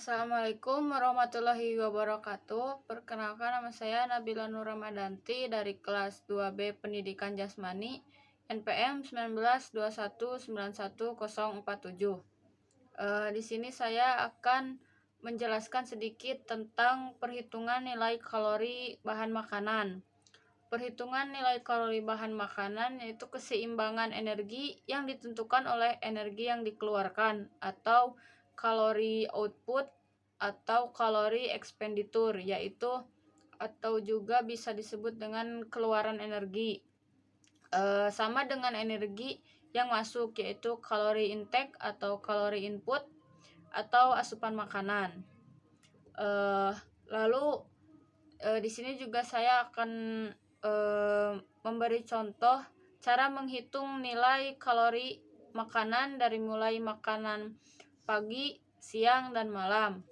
Assalamualaikum warahmatullahi wabarakatuh. Perkenalkan, nama saya Nabila Nur Ramadanti dari kelas 2B Pendidikan Jasmani NPM 19219147. Di sini saya akan menjelaskan sedikit tentang perhitungan nilai kalori bahan makanan. Perhitungan nilai kalori bahan makanan yaitu keseimbangan energi yang ditentukan oleh energi yang dikeluarkan atau kalori output atau kalori expenditure, yaitu atau juga bisa disebut dengan keluaran energi. Sama dengan energi yang masuk, yaitu kalori intake atau kalori input atau asupan makanan. Lalu di sini juga saya akan memberi contoh cara menghitung nilai kalori makanan dari mulai makanan pagi, siang, dan malam.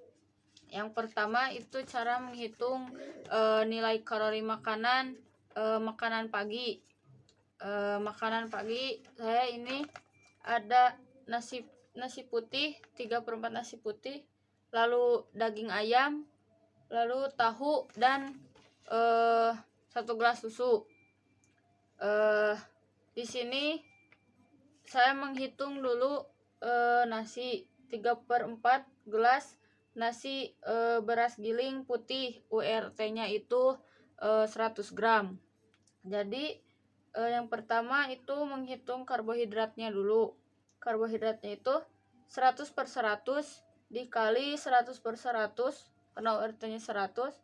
Yang pertama itu cara menghitung nilai kalori makanan makanan pagi. Makanan pagi saya ini ada nasi putih 3/4 nasi putih, lalu daging ayam, lalu tahu, dan 1 gelas susu. Di sini saya menghitung dulu nasi 3/4 gelas nasi beras giling putih, URT-nya itu 100 gram. Jadi yang pertama itu menghitung karbohidratnya dulu. Karbohidratnya itu 100/100 dikali 100/100 karena URT-nya 100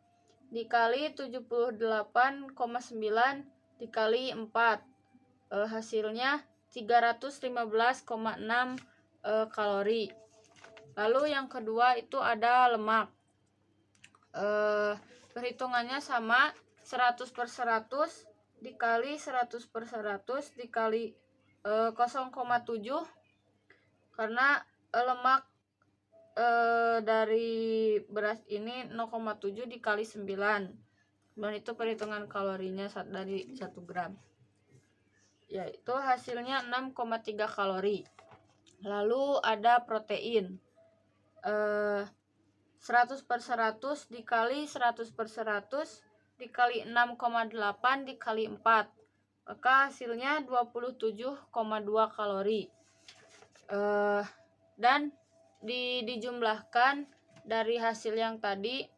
dikali 78,9 dikali 4. Hasilnya 315,6 kalori. Lalu yang kedua itu ada lemak. Perhitungannya sama, 100/100 dikali 100/100 dikali 0,7 karena lemak dari beras ini 0,7 dikali 9, dan itu perhitungan kalorinya dari 1 gram, yaitu hasilnya 6,3 kalori. Lalu ada protein, 100/100 dikali 100/100 dikali 6,8 dikali 4, maka hasilnya 27,2 kalori. Dan dijumlahkan dari hasil yang tadi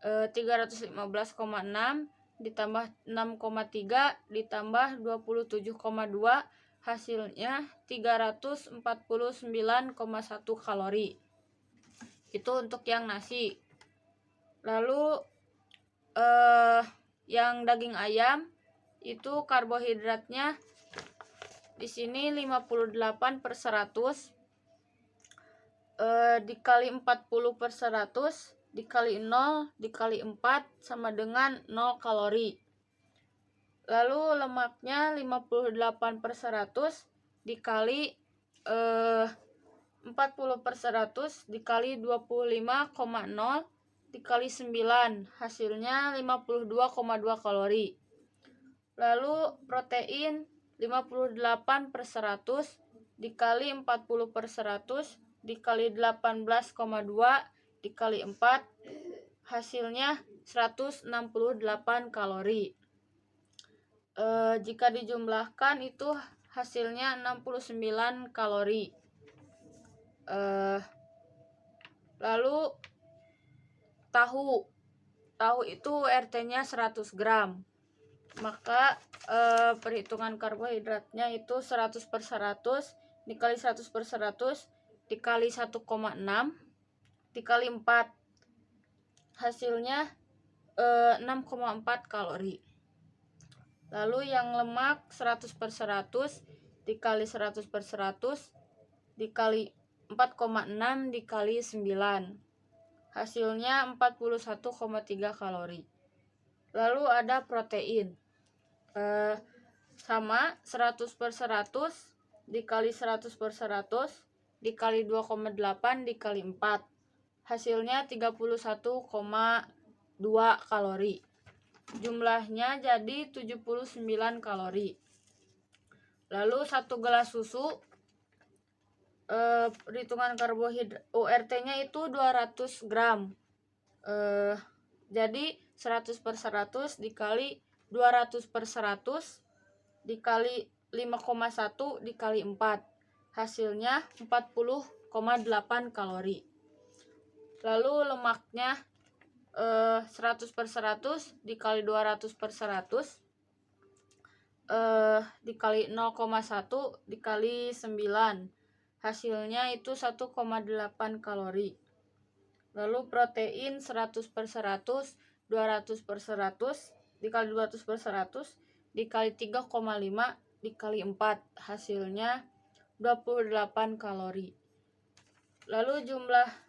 315,6 ditambah 6,3 ditambah 27,2, hasilnya 349,1 kalori. Itu untuk yang nasi. Lalu yang daging ayam itu karbohidratnya di sini 58/100 dikali 40/100 dikali 0 dikali 4 sama dengan 0 kalori. Lalu lemaknya 58/100 dikali 40/100 dikali 25,0 dikali 9, hasilnya 52,2 kalori. Lalu protein 58/100 dikali 40/100 dikali 18,2 dikali 4, hasilnya 168 kalori. Jika dijumlahkan itu hasilnya 69 kalori. Lalu tahu itu RT-nya 100 gram, maka perhitungan karbohidratnya itu 100/100 dikali 100/100 dikali 1,6 dikali 4, hasilnya 6,4 kalori. Lalu yang lemak 100/100 dikali 100/100 dikali 4,6 dikali 9, hasilnya 41,3 kalori. Lalu ada protein, sama 100/100 dikali 100/100 dikali 2,8 dikali 4, hasilnya 31,2 kalori. Jumlahnya jadi 79 kalori. Lalu 1 gelas susu perhitungan karbohidrat URT-nya itu 200 gram. Jadi 100/100 dikali 200/100 dikali 5,1 dikali 4. Hasilnya 40,8 kalori. Lalu lemaknya 100/100 dikali 200/100 dikali 0,1 dikali 9. Hasilnya itu 1,8 kalori. Lalu protein 100/100 200/100 dikali 200/100 dikali 3,5 dikali 4. Hasilnya 28 kalori. Lalu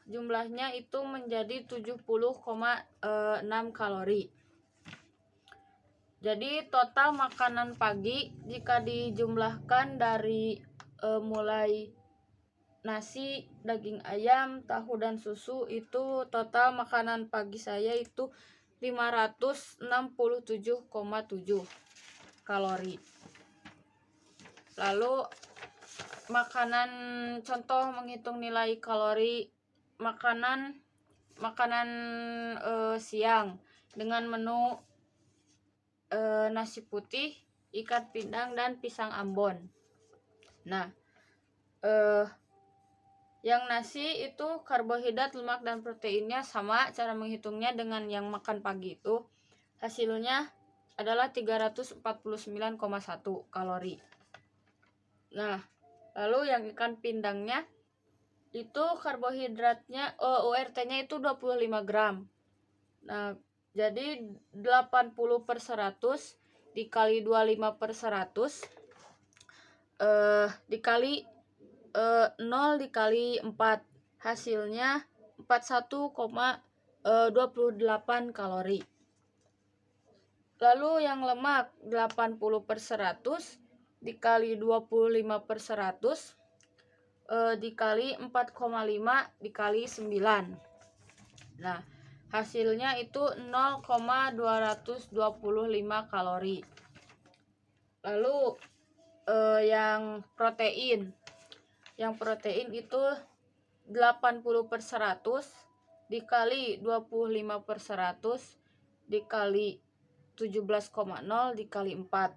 jumlahnya itu menjadi 70,6 kalori. Jadi total makanan pagi jika dijumlahkan dari mulai nasi, daging ayam, tahu dan susu, itu total makanan pagi saya itu 567,7 kalori. Lalu contoh menghitung nilai kalori makanan siang dengan menu nasi putih, ikan pindang, dan pisang ambon. Nah, yang nasi itu karbohidrat, lemak, dan proteinnya sama cara menghitungnya dengan yang makan pagi itu. Hasilnya adalah 349,1 kalori. Nah, lalu yang ikan pindangnya itu karbohidratnya URT-nya itu 25 gram. Nah, jadi 80/100 dikali 25/100 dikali 0 dikali 4. Hasilnya 41,28 kalori. Lalu yang lemak 80/100 dikali 25/100 dikali 4,5 dikali 9. Nah, hasilnya itu 0,225 kalori. Lalu yang protein itu 80/100 dikali 25/100 dikali 17,0 dikali 4.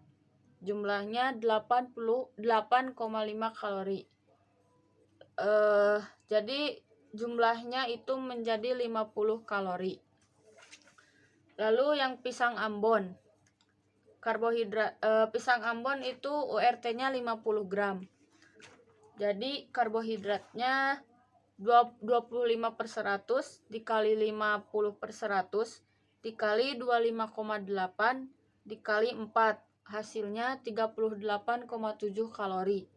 Jumlahnya 88,5 kalori. Jadi jumlahnya itu menjadi 50 kalori. Lalu yang pisang ambon, pisang ambon itu URT-nya 50 gram. Jadi karbohidratnya 25/100 dikali 50/100 dikali 25,8 dikali 4. Hasilnya 38,7 kalori.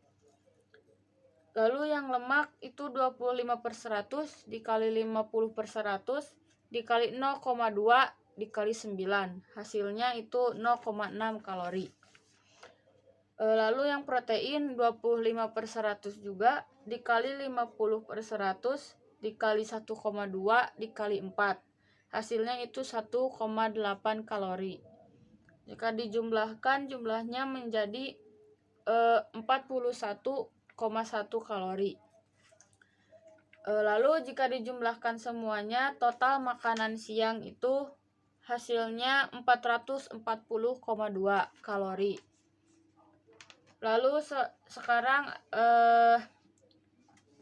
Lalu yang lemak itu 25/100 dikali 50/100 dikali 0,2 dikali 9. Hasilnya itu 0,6 kalori. Lalu yang protein 25/100 juga dikali 50/100 dikali 1,2 dikali 4. Hasilnya itu 1,8 kalori. Jika dijumlahkan, jumlahnya menjadi 41,1 kalori. Lalu jika dijumlahkan semuanya, total makanan siang itu hasilnya 440,2 kalori. Lalu sekarang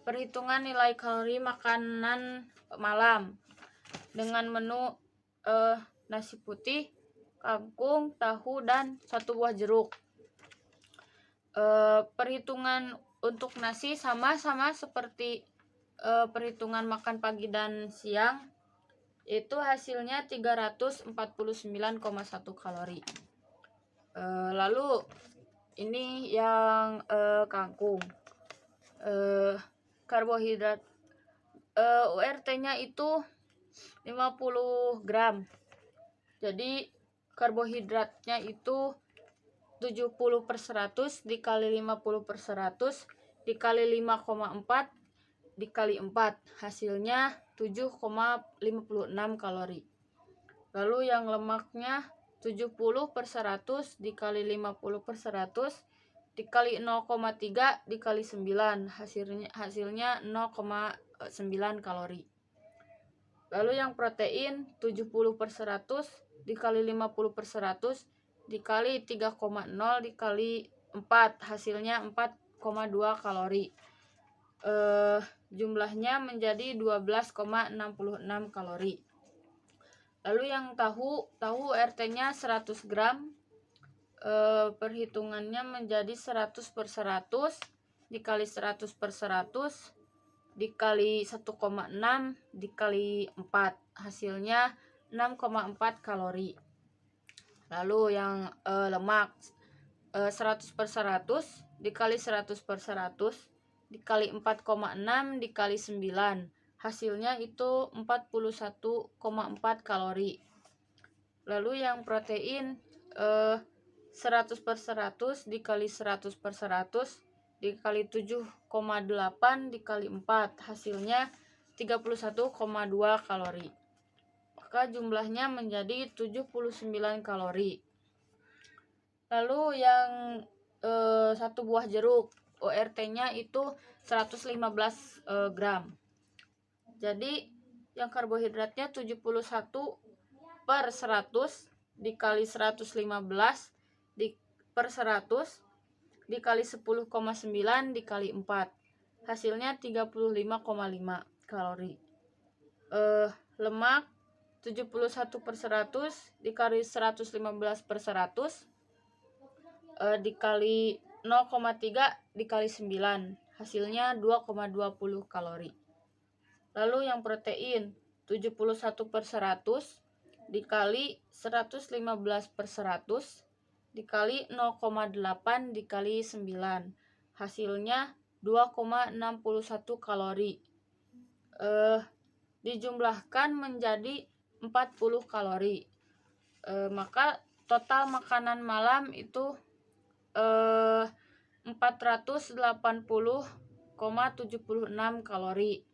perhitungan nilai kalori makanan malam dengan menu nasi putih, kangkung, tahu, dan 1 buah jeruk. Perhitungan untuk nasi sama-sama seperti perhitungan makan pagi dan siang, itu hasilnya 349,1 kalori. Lalu ini yang kangkung, karbohidrat URT-nya itu 50 gram. Jadi karbohidratnya itu 70/100 dikali 50/100 dikali 5,4 dikali 4. Hasilnya 7,56 kalori. Lalu yang lemaknya 70/100 dikali 50/100 dikali 0,3 dikali 9, hasilnya 0,9 kalori. Lalu yang protein 70/100 dikali 50/100 dikali 3,0 dikali 4, hasilnya 4,2 kalori. Jumlahnya menjadi 12,66 kalori. Lalu yang tahu RT-nya 100 gram, perhitungannya menjadi 100/100 dikali 100/100 dikali 1,6 dikali 4, hasilnya 6,4 kalori. Lalu yang lemak 100/100 dikali 100/100 dikali 4,6 dikali 9, hasilnya itu 41,4 kalori. Lalu yang protein 100/100 dikali 100/100 dikali 7,8 dikali 4, hasilnya 31,2 kalori. Maka jumlahnya menjadi 79 kalori. Lalu yang 1 buah jeruk, ORT-nya itu 115 gram. Jadi yang karbohidratnya 71/100 dikali 115 per 100 dikali 10,9 dikali 4, hasilnya 35,5 kalori. Lemak 71/100 dikali 115/100 dikali 0,3 dikali 9, hasilnya 2,20 kalori. Lalu yang protein 71/100 dikali 115/100 dikali 0,8 dikali 9, hasilnya 2,61 kalori. Dijumlahkan menjadi 40 kalori. Maka total makanan malam itu 480,76 kalori.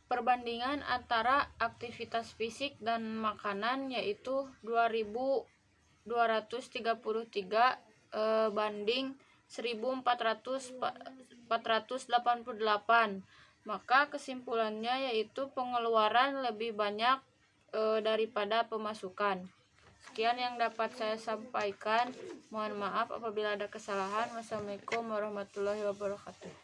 Perbandingan antara aktivitas fisik dan makanan yaitu 2233 banding 1488. Maka kesimpulannya yaitu pengeluaran lebih banyak daripada pemasukan. Sekian yang dapat saya sampaikan. Mohon maaf apabila ada kesalahan. Wassalamualaikum warahmatullahi wabarakatuh.